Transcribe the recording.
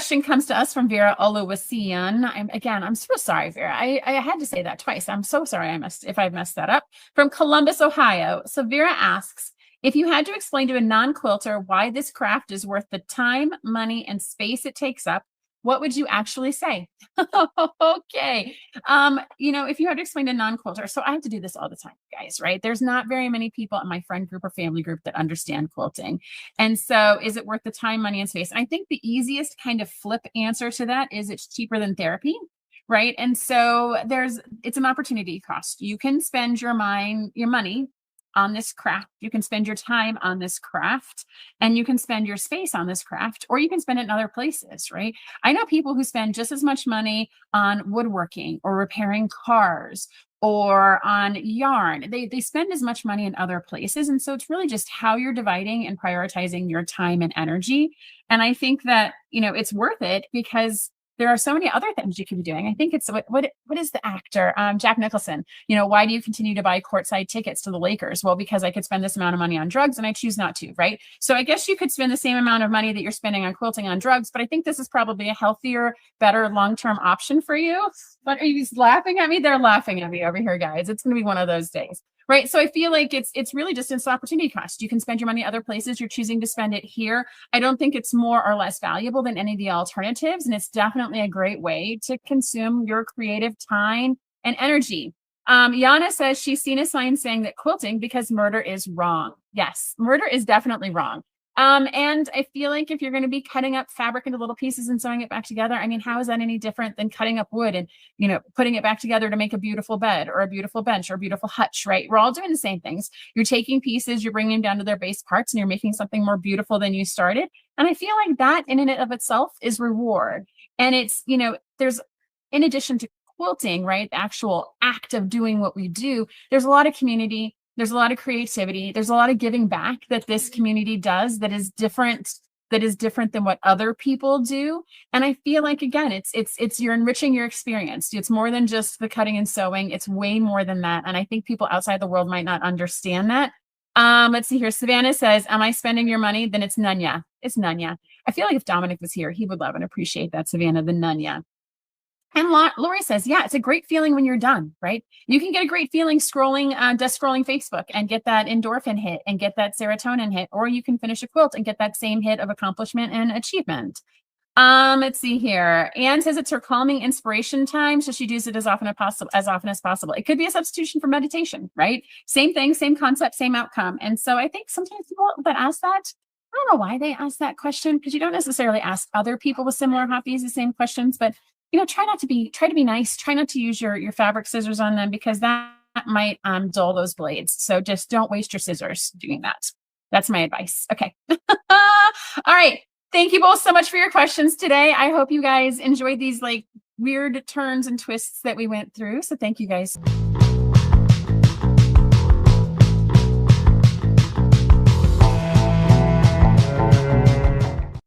question comes to us from Vera Oluwasian. I'm so sorry, Vera. I had to say that twice. I'm so sorry if I messed that up. From Columbus, Ohio. So Vera asks, if you had to explain to a non-quilter why this craft is worth the time, money, and space it takes up, what would you actually say? Okay. If you had to explain to non-quilter, so I have to do this all the time, guys, right? There's not very many people in my friend group or family group that understand quilting. And so is it worth the time, money, and space? And I think the easiest kind of flip answer to that is it's cheaper than therapy. Right. And so it's an opportunity cost. You can spend your money on this craft. You can spend your time on this craft, and you can spend your space on this craft, or you can spend it in other places, right? I know people who spend just as much money on woodworking or repairing cars or on yarn. They spend as much money in other places. And so it's really just how you're dividing and prioritizing your time and energy. And I think that, it's worth it because there are so many other things you could be doing. I think it's what is the actor, Jack Nicholson? Why do you continue to buy courtside tickets to the Lakers? Well, because I could spend this amount of money on drugs and I choose not to, right? So I guess you could spend the same amount of money that you're spending on quilting on drugs, but I think this is probably a healthier, better long-term option for you. But are you laughing at me? They're laughing at me over here, guys. It's going to be one of those days. Right. So I feel like it's really just an opportunity cost. You can spend your money other places. You're choosing to spend it here. I don't think it's more or less valuable than any of the alternatives. And it's definitely a great way to consume your creative time and energy. Yana says she's seen a sign saying that quilting because murder is wrong. Yes, murder is definitely wrong. And I feel like if you're going to be cutting up fabric into little pieces and sewing it back together, I mean, how is that any different than cutting up wood and, putting it back together to make a beautiful bed or a beautiful bench or a beautiful hutch, right? We're all doing the same things. You're taking pieces, you're bringing them down to their base parts, and you're making something more beautiful than you started. And I feel like that in and of itself is reward. And it's, there's, in addition to quilting, right, the actual act of doing what we do, there's a lot of community. There's a lot of creativity. There's a lot of giving back that this community does that is different than what other people do. And I feel like, again, it's you're enriching your experience. It's more than just the cutting and sewing. It's way more than that. And I think people outside the world might not understand that. Let's see here. Savannah says, am I spending your money? Then it's none. Yeah, it's none. Yeah. I feel like if Dominic was here, he would love and appreciate that, Savannah, the none. Yeah. And Lori says, yeah, it's a great feeling when you're done, right? You can get a great feeling desk scrolling Facebook and get that endorphin hit and get that serotonin hit, or you can finish a quilt and get that same hit of accomplishment and achievement. Let's see here. Anne says it's her calming inspiration time, so she'd use it as often as possible. It could be a substitution for meditation, right? Same thing, same concept, same outcome. And so I think sometimes people that ask that, I don't know why they ask that question, because you don't necessarily ask other people with similar hobbies the same questions, but try to be nice. Try not to use your fabric scissors on them, because that might dull those blades. So just don't waste your scissors doing that. That's my advice. Okay. All right. Thank you both so much for your questions today. I hope you guys enjoyed these weird turns and twists that we went through. So thank you guys.